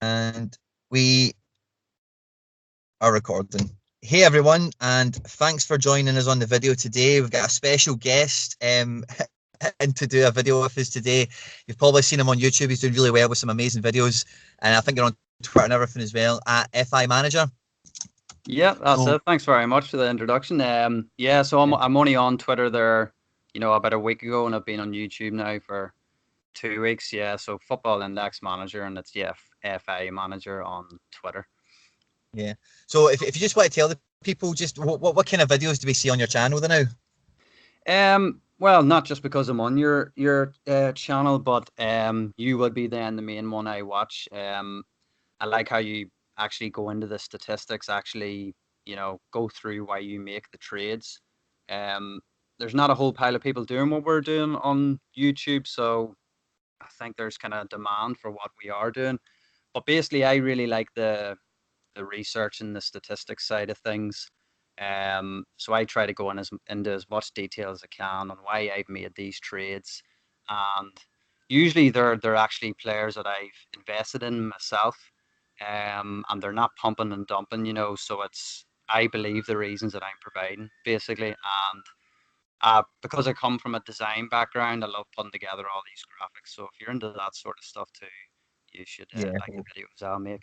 And we are recording. Hey everyone, and thanks for joining us on the video today. We've got a special guest in to do a video with us today. You've probably seen him on YouTube. He's doing really well with some amazing videos, and I think you're on Twitter and everything as well at FI Manager. Yeah, that's So it. Thanks very much for the introduction. Yeah, so I'm only on Twitter there, about a week ago, and I've been on YouTube now for 2 weeks. Yeah, so Football Index Manager, and it's FI Manager on Twitter. yeah. So if you just want to tell the people just what kind of videos do we see on your channel now? Well, not just because I'm on your channel, but you would be then the main one I watch. I like how you actually go into the statistics, actually, go through why you make the trades. Um, there's not a whole pile of people doing what we're doing on YouTube, so I think there's kind of demand for what we are doing. But basically, I really like the research and the statistics side of things. So I try to go into as much detail as I can on why I've made these trades, and usually they're actually players that I've invested in myself, and they're not pumping and dumping, So it's I believe the reasons that I'm providing basically, and because I come from a design background, I love putting together all these graphics. So if you're into that sort of stuff too, you should Yeah. like the videos I'll make.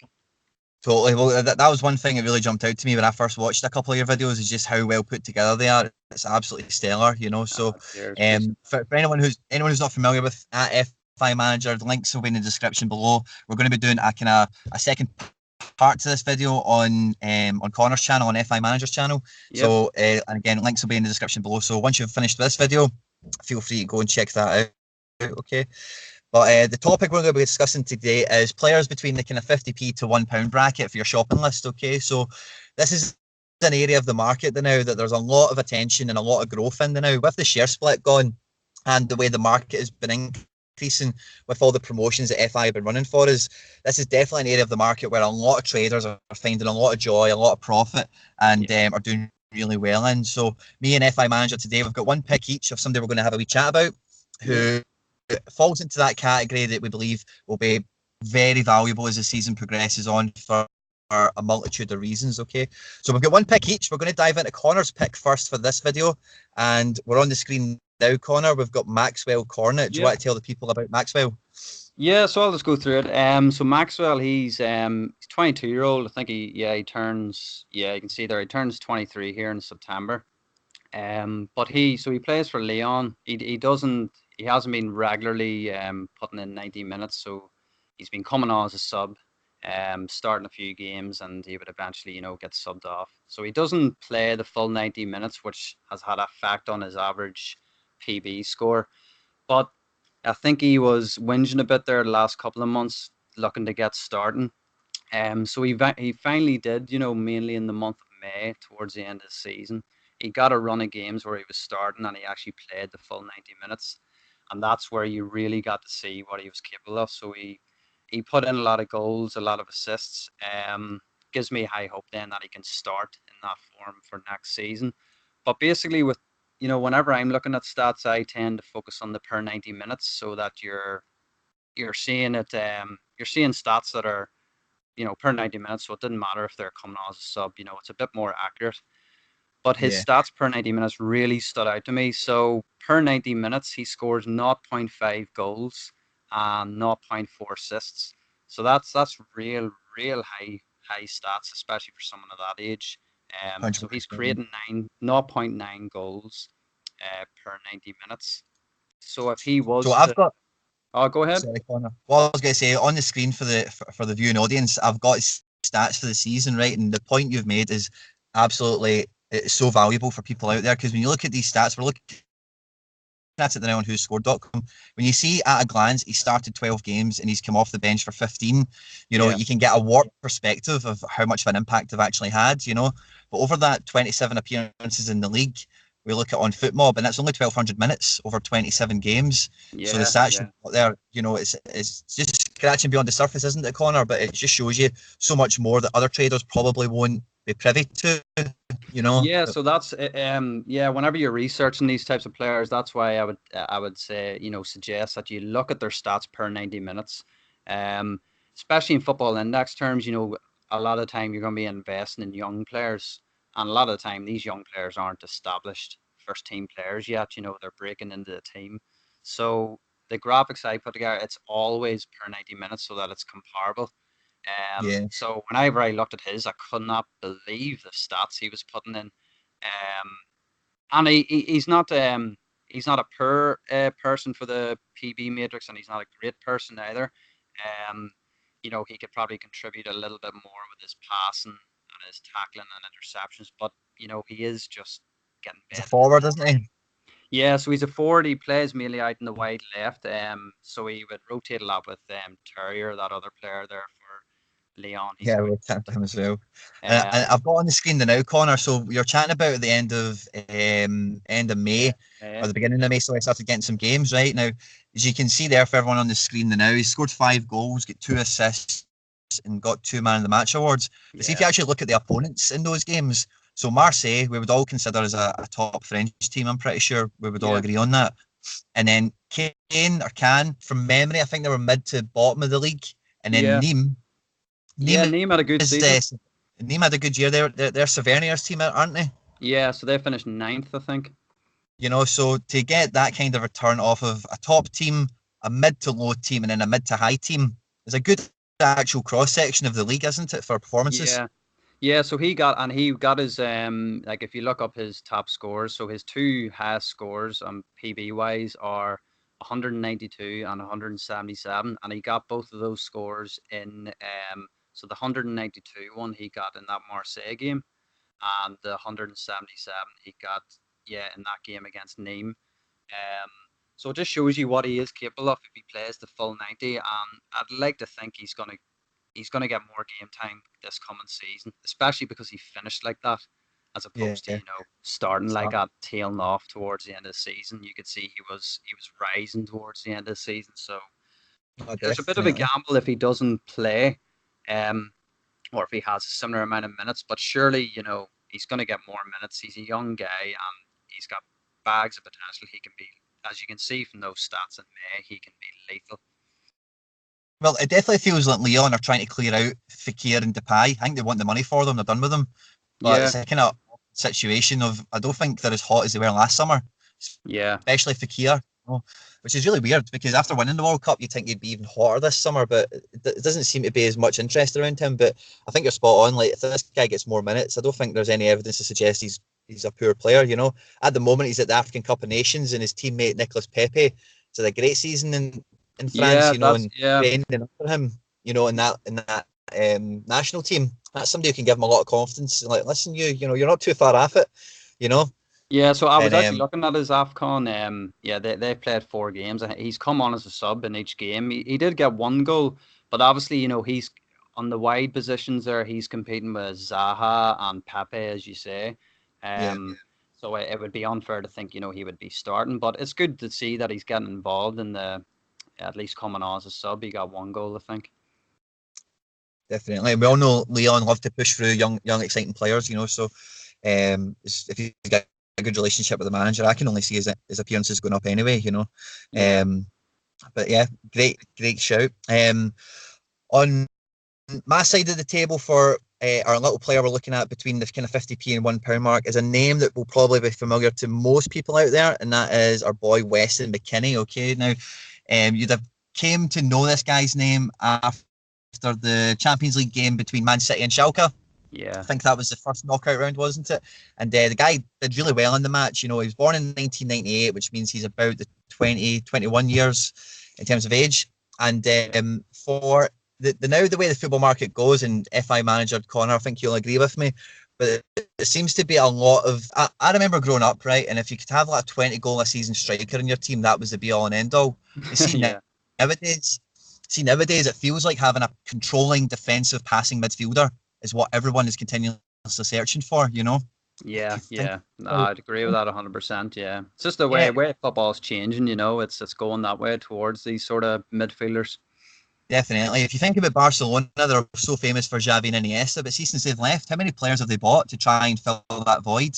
Totally. Well, that was one thing that really jumped out to me when I first watched a couple of your videos is just how well put together they are. It's absolutely stellar. So, Cheers, appreciate for anyone who's not familiar with at FI Manager, the links will be in the description below. We're going to be doing a second part to this video on Connor's channel, on FI Manager's channel. Yep. So, and again, links will be in the description below. So once you've finished this video, feel free to go and check that out. Okay. But the topic we're going to be discussing today is players between the kind of 50p to £1 bracket for your shopping list. Okay, so this is an area of the market now that there's a lot of attention and a lot of growth in now with the share split gone and the way the market has been increasing with all the promotions that FI have been running for us. This is definitely an area of the market where a lot of traders are finding a lot of joy, a lot of profit, and are doing really well in. So me and FI Manager today, we've got one pick each of somebody we're going to have a wee chat about who falls into that category that we believe will be very valuable as the season progresses on for a multitude of reasons. Okay, so we've got one pick each. We're going to dive into Connor's pick first for this video, and we're on the screen now. Connor, we've got Maxwell Cornet. Do you want to tell the people about Maxwell? Yeah, so I'll just go through it. So Maxwell, he's 22-year-old. I think he turns, you can see there, he turns 23 here in September. But he plays for Lyon. He hasn't been regularly putting in 90 minutes, so he's been coming on as a sub, starting a few games, and he would eventually, get subbed off. So he doesn't play the full 90 minutes, which has had an effect on his average PB score. But I think he was whinging a bit there the last couple of months, looking to get starting. So he finally did, mainly in the month of May, towards the end of the season. He got a run of games where he was starting and he actually played the full 90 minutes. And that's where you really got to see what he was capable of. So he put in a lot of goals, a lot of assists. Gives me high hope then that he can start in that form for next season. But basically, whenever I'm looking at stats, I tend to focus on the per 90 minutes so that you're seeing it. You're seeing stats that are per 90 minutes, so it didn't matter if they're coming on as a sub, it's a bit more accurate. But his stats per 90 minutes really stood out to me. So per 90 minutes, he scores 0.5 goals and 0.4 assists. So that's real high stats, especially for someone of that age. So he's 100%. creating 0.9 goals per 90 minutes. So if he So was I've to, got. oh, go ahead. Sorry, Connor. What I was going to say on the screen for the viewing audience, I've got stats for the season, right? And the point you've made is absolutely it's so valuable for people out there because when you look at these stats, we're looking at it now on whoscored.com. When you see at a glance he started 12 games and he's come off the bench for 15, you can get a warped perspective of how much of an impact they've actually had, But over that 27 appearances in the league, we look at on FootMob, and that's only 1,200 minutes over 27 games. So the stats you've got there, it's just scratching beyond the surface, isn't it, Connor? But it just shows you so much more that other traders probably won't be privy to. Yeah, so that's whenever you're researching these types of players, that's why I would say, suggest that you look at their stats per 90 minutes. especially in football index terms, you know, a lot of the time you're going to be investing in young players, and a lot of the time these young players aren't established first team players yet. You know, they're breaking into the team. So the graphics I put together, it's always per 90 minutes so that it's comparable. Yeah, So whenever I looked at his, I could not believe the stats he was putting in. And he's not a poor person for the PB matrix, and he's not a great person either. Um, you know, he could probably contribute a little bit more with his passing and his tackling and interceptions, but you know, he is just getting he's a better. forward, isn't he? Yeah, so he's a forward. He plays mainly out in the wide left. So he would rotate a lot with Terrier, that other player there for Leon. He's Yeah, quite we'll chat to him as well. And um I've got on the screen the now, Connor. So you're chatting about the end of May or yeah, the beginning of May. So I started getting some games right now. As you can see there for everyone on the screen, the now he scored 5 goals, got 2 assists, and got 2 Man of the Match awards. But see if you yeah, actually look at the opponents in those games. So Marseille, we would all consider as a top French team. I'm pretty sure we would all yeah, agree on that. And then Cannes, from memory, I think they were mid to bottom of the league. And then yeah, Nîmes. yeah. Nîmes Neem had a good is season. Nîmes had a good year. They're Savernier's team, aren't they? Yeah, so they finished ninth, I think. You know, so to get that kind of return off of a top team, a mid to low team, and then a mid to high team is a good actual cross section of the league, isn't it, for performances? Yeah. Yeah, so he got his like if you look up his top scores, so his two highest scores PB wise are 192 and 177, and he got both of those scores in so the 192 one he got in that Marseille game, and the 177 he got in that game against Nîmes. Um, so it just shows you what he is capable of if he plays the full 90, and I'd like to think he's going to get more game time this coming season, especially because he finished like that, as Yeah, opposed to starting like so, that, tailing off towards the end of the season. You could see he was rising towards the end of the season. So oh, there's a bit of a definitely. gamble if he doesn't play, um, or if he has a similar amount of minutes. But surely he's going to get more minutes. He's a young guy and he's got bags of potential. He can be, as you can see from those stats in May, he can be lethal. Well, it definitely feels like Leon are trying to clear out Fekir and Depay. I think they want the money for them. They're done with them. But Yeah, it's a kind of situation of I don't think they're as hot as they were last summer, yeah, especially Fekir, which is really weird because after winning the World Cup, you'd think he'd be even hotter this summer, but it doesn't seem to be as much interest around him. But I think you're spot on. Like, if this guy gets more minutes, I don't think there's any evidence to suggest he's a poor player. At the moment, he's at the African Cup of Nations, and his teammate Nicolas Pepe has had a great season in France. yeah. That's And yeah. training under him, in that national team. That's somebody who can give him a lot of confidence. Like, listen, you're not too far off it. You know, Yeah, so I was and actually looking at his AFCON. Yeah, they played 4 games. And he's come on as a sub in each game. He did get 1 goal, but obviously, he's on the wide positions there. He's competing with Zaha and Pepe, as you say. yeah. So it would be unfair to think, he would be starting. But it's good to see that he's getting involved in at least coming on as a sub. He got 1 goal, I think. Definitely. We all know Leon loved to push through young, exciting players, so if he's got a good relationship with the manager, I can only see his appearances going up anyway. Yeah, But yeah, great shout. On my side of the table for our little player we're looking at between the kind of 50p and £1 mark is a name that will probably be familiar to most people out there, and that is our boy Weston McKennie. Okay, now you'd have came to know this guy's name after the Champions League game between Man City and Schalke. I yeah, think that was the first knockout round, wasn't it? And the guy did really well in the match. He was born in 1998, which means he's about the 21 years in terms of age. And for the way the football market goes, and FI manager Connor, I think you'll agree with me, but it seems to be a lot of. I remember growing up, right? And if you could have like a 20 goal a season striker in your team, that was the be all and end all. You see yeah, nowadays, it feels like having a controlling defensive passing midfielder is what everyone is continuously searching for. yeah, If you think yeah. No, about I'd agree with that 100%. Yeah, it's just the way yeah, way football's changing. It's going that way towards these sort of midfielders. definitely. If you think about Barcelona, they're so famous for Xavi and Iniesta, but see, since they've left, how many players have they bought to try and fill that void?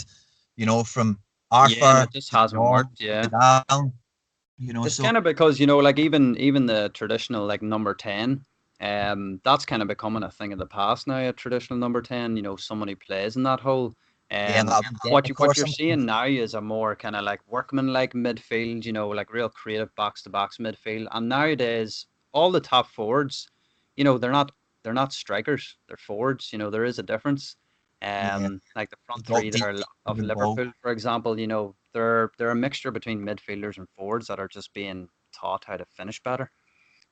From Yeah, and Arthur it just to hasn't John worked. to Yeah, Vidal, it's so kind of because like even the traditional like number 10, That's kind of becoming a thing of the past now. A traditional number 10, someone who plays in that hole. Yeah, Um, that'll be what you're Declan. seeing now is a more kind of like workman-like midfield. Like real creative box-to-box midfield. And nowadays, all the top forwards, they're not strikers. They're forwards. There is a difference. Yeah, Like the they front drop three deep there with of the ball. Liverpool, for example, they're a mixture between midfielders and forwards that are just being taught how to finish better.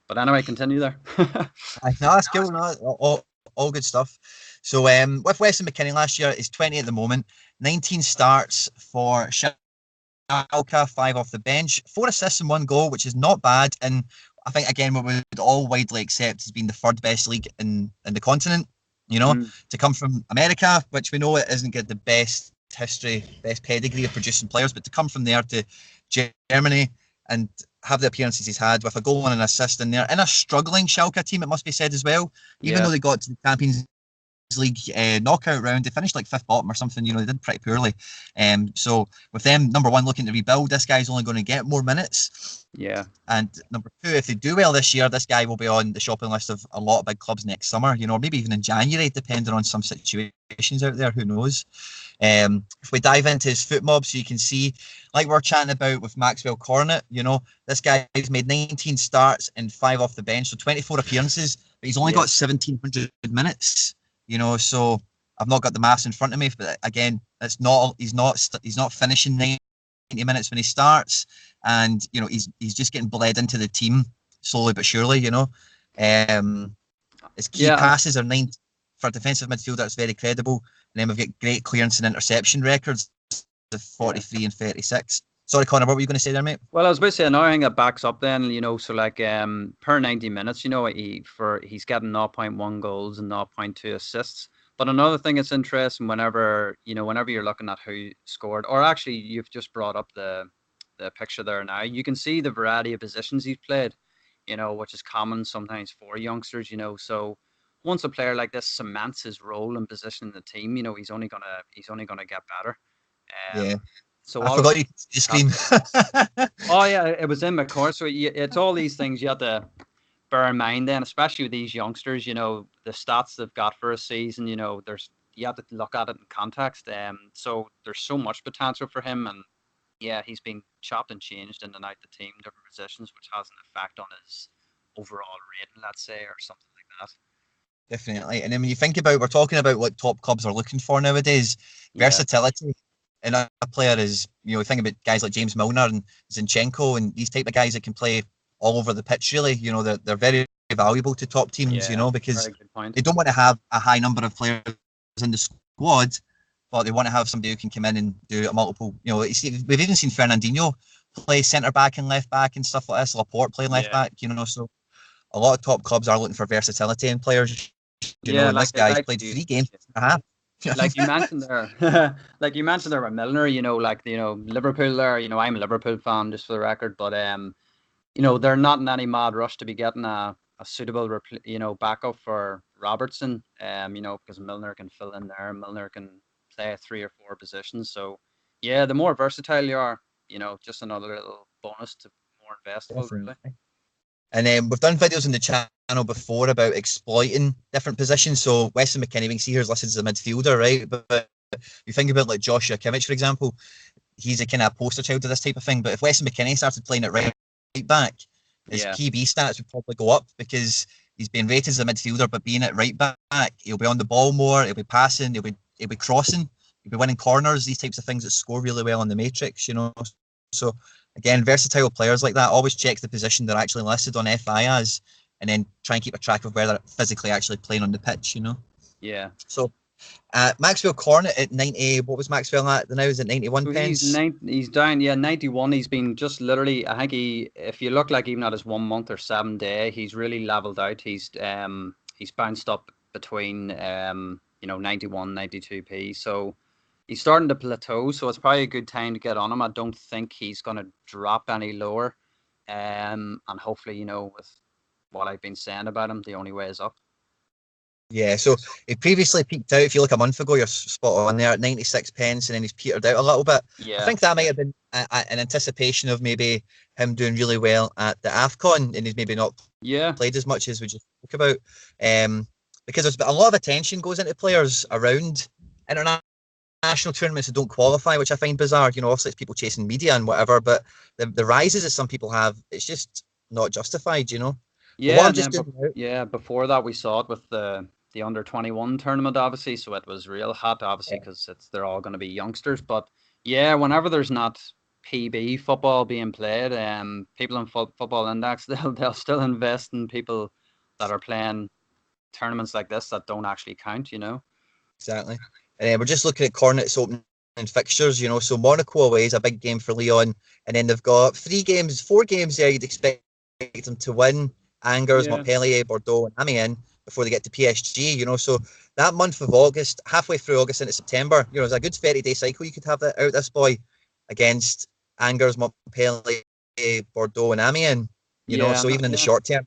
But anyway, continue there. I know that's cool. No, all good stuff. So with Weston McKennie last year, he's 20 at the moment. 19 starts for Schalke, 5 off the bench, 4 assists and 1 goal, which is not bad. And I think again, what we would all widely accept as being the third best league in the continent. Mm, To come from America, which we know it isn't got the best history, best pedigree of producing players, but to come from there to Germany and have the appearances he's had with a goal and an assist in there in a struggling Schalke team, it must be said as well. Even yeah, though they got to the Champions League knockout round, they finished like fifth bottom or something. They did pretty poorly. So with them, number one, looking to rebuild, this guy's only going to get more minutes. yeah, And number two, if they do well this year, this guy will be on the shopping list of a lot of big clubs next summer, or maybe even in January, depending on some situations out there. Who knows? If we dive into his foot mob, so you can see, like we're chatting about with Maxwell Cornet, this guy's made 19 starts and 5 off the bench, so 24 appearances, but he's only yeah, got 1,700 minutes. So I've not got the maths in front of me, but again, he's not finishing 90 minutes when he starts, and he's just getting bled into the team slowly but surely. His key yeah, passes are 9 for a defensive midfielder. It's very credible, and then we've got great clearance and interception records of yeah. 43 and 36. Sorry, Connor, what were you going to say there, mate? Well, I was about to say another thing that backs up then, so like per 90 minutes, he's getting 0.1 goals and 0.2 assists. But another thing that's interesting whenever you're looking at who scored, or actually you've just brought up the picture there now, you can see the variety of positions he's played, which is common sometimes for youngsters, so once a player like this cements his role and position in the team, he's only gonna get better. Um, Yeah, so I all of forgot these you have scream. to. Oh yeah, it was in my course. So it's all these things you have to bear in mind. Then, especially with these youngsters, the stats they've got for a season. You have to look at it in context. So there's so much potential for him, and yeah, he's been chopped and changed in and out the team, different positions, which has an effect on his overall rating, let's say, or something like that. Definitely. And then when you think about, we're talking about what top clubs are looking for nowadays, Yeah, versatility. And a player is, think about guys like James Milner and Zinchenko and these type of guys that can play all over the pitch, really. They're very valuable to top teams, yeah, because very good point. they don't want to have a high number of players in the squad, but they want to have somebody who can come in and do a multiple, we've even seen Fernandinho play centre back and left back and stuff like this, Laporte playing left Yeah, back, so a lot of top clubs are looking for versatility in players, yeah, and this guy's played 3 games and a half. like you mentioned there, like you mentioned there with Milner, like Liverpool there. I'm a Liverpool fan just for the record, but they're not in any mad rush to be getting a suitable backup for Robertson. Because Milner can fill in there, Milner can play 3 or 4 positions. So yeah, the more versatile you are, just another little bonus to more investable, really. Definitely. And we've done videos on the channel before about exploiting different positions. So Weston McKennie, we can see here is listed as a midfielder, right? But you think about like Joshua Kimmich, for example, he's a kind of poster child of this type of thing. But if Weston McKennie started playing at right back, his Yeah, PB stats would probably go up because he's been rated as a midfielder, but being at right back, he'll be on the ball more, he'll be passing, he'll be crossing, he'll be winning corners, these types of things that score really well on the matrix. So again, versatile players like that always check the position they're actually listed on FI as, and then try and keep a track of where they're physically actually playing on the pitch. yeah. So Maxwell Cornet at 90, what was Maxwell at now? Is it 91 So he's pence? he's down, yeah, 91. He's been just literally, I think if you look like even at his 1 month or 7 day, he's really leveled out. He's bounced up between 91, 92p. So he's starting to plateau. So it's probably a good time to get on him. I don't think he's going to drop any lower. And hopefully, with what I've been saying about him, the only way is up. Yeah, so he previously peaked out. If you look a month ago, you're spot on there at 96 pence, and then he's petered out a little bit. I Yeah, think that might have been an anticipation of maybe him doing really well at the AFCON, and he's maybe not yeah, played as much as we just spoke about. Um, because there's a lot of attention goes into players around international tournaments that don't qualify, which I find bizarre. You know, obviously it's people chasing media and whatever, but the rises that some people have, it's just not justified, you know. But what yeah. I'm And just then, doing now, yeah, before that we saw it with the under 21 tournament, obviously. So it was real hot, obviously, because they're all going to be youngsters. But yeah, whenever there's not PB football being played, people in Football Index they'll still invest in people that are playing tournaments like this that don't actually count. You know. exactly. And we're just looking at Cornet's opening fixtures, you know. So Monaco away is a big game for Lyon, and then they've got 4 games there you'd expect them to win. Angers, Yeah. Montpellier, Bordeaux, and Amiens before they get to PSG, you know. So that month of August, halfway through August into September, you know, it's a good 30-day cycle. You could have that out this boy against Angers, Montpellier, Bordeaux, and Amiens, you know. Yeah, So even in the yeah. short term,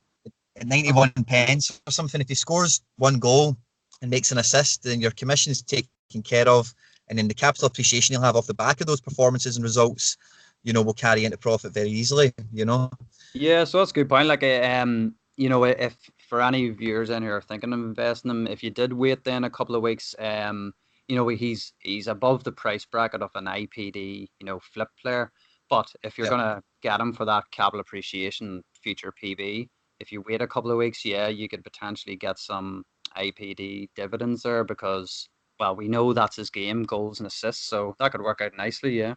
at 91 pence or something, if he scores one goal and makes an assist, then your commission's taken care of. And then the capital appreciation you'll have off the back of those performances and results, you know, will carry into profit very easily, you know. Yeah, so that's a good point. Like, you know, if for any viewers in here thinking of investing in him, if you did wait then a couple of weeks, you know, he's above the price bracket of an IPD, you know, flip player. But if you're Yep. gonna get him for that capital appreciation future PB, if you wait a couple of weeks, yeah, you could potentially get some IPD dividends there because, well, we know that's his game, goals and assists, so that could work out nicely. Yeah.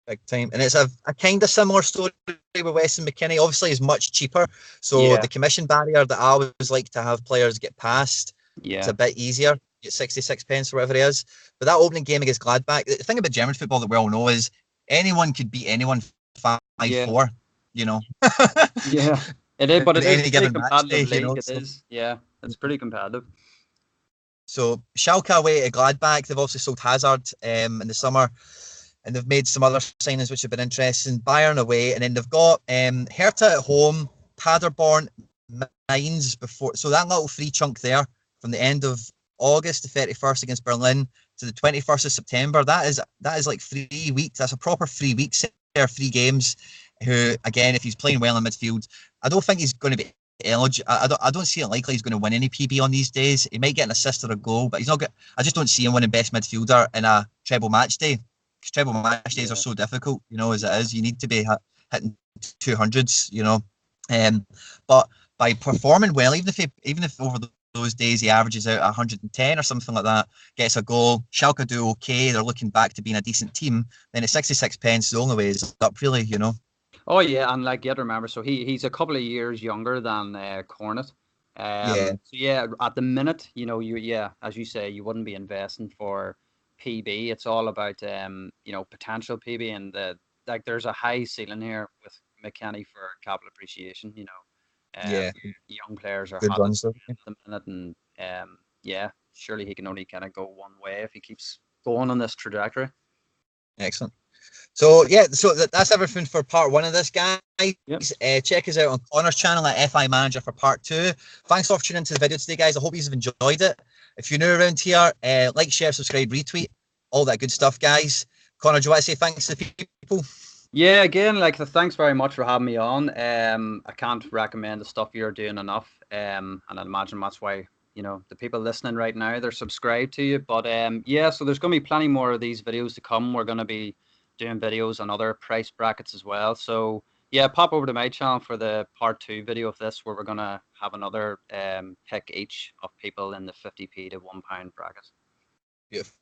Big time. And it's a kind of similar story with Weston McKennie. Obviously, is much cheaper. So Yeah. the commission barrier that I always like to have players get past, it's a Yeah. bit easier. Get 66 pence or whatever it is. But that opening game against Gladbach, the thing about German football that we all know is anyone could beat anyone Yeah. 5-4, you know, Yeah, it is, but in it is any pretty given match day, competitive you league. know. It is, yeah, it's pretty competitive. So Schalke away to Gladbach, they've also sold Hazard in the summer, and they've made some other signings which have been interesting. Bayern away, and then they've got Hertha at home, Paderborn, Mainz before. So that little free chunk there from the end of August, the 31st against Berlin, to the 21st of September. That is like 3 weeks. That's a proper 3 weeks there, 3 games. Who again, if he's playing well in midfield, I don't think he's going to be eligible. I don't see it likely he's going to win any PB on these days. He might get an assist or a goal, but he's not. I just don't see him winning best midfielder in a treble match day. Because treble match days are Yeah. so difficult, you know, as it is. You need to be hitting 200s, you know. Um, but by performing well, even if over those days he averages out 110 or something like that, gets a goal, Schalke do okay, they're looking back to being a decent team, then at 66 pence, the only way is up, really, you know. Oh yeah, and like you have to remember, so he's a couple of years younger than Cornet. Yeah, So yeah, at the minute, you know, yeah, as you say, you wouldn't be investing for PB. It's all about you know, potential PB and like there's a high ceiling here with McKennie for capital appreciation. You know, yeah, young players are good hot runs though. at the minute, and yeah, surely he can only kind of go one way if he keeps going on this trajectory. Excellent. So yeah, so that's everything for part one of this, guys. Yep. Check us out on Connor's channel at FI Manager for part two. Thanks for tuning into the video today, guys. I hope you've enjoyed it. If you're new around here, like, share, subscribe, retweet, all that good stuff, guys. Connor, do you want to say thanks to the people? Yeah, again, like thanks very much for having me on. I can't recommend the stuff you're doing enough. And I imagine that's why, you know, the people listening right now, they're subscribed to you. But yeah, so there's gonna be plenty more of these videos to come. We're gonna be doing videos on other price brackets as well. So yeah, pop over to my channel for the part two video of this where we're gonna have another pick each of people in the 50p to £1 bracket. Beautiful.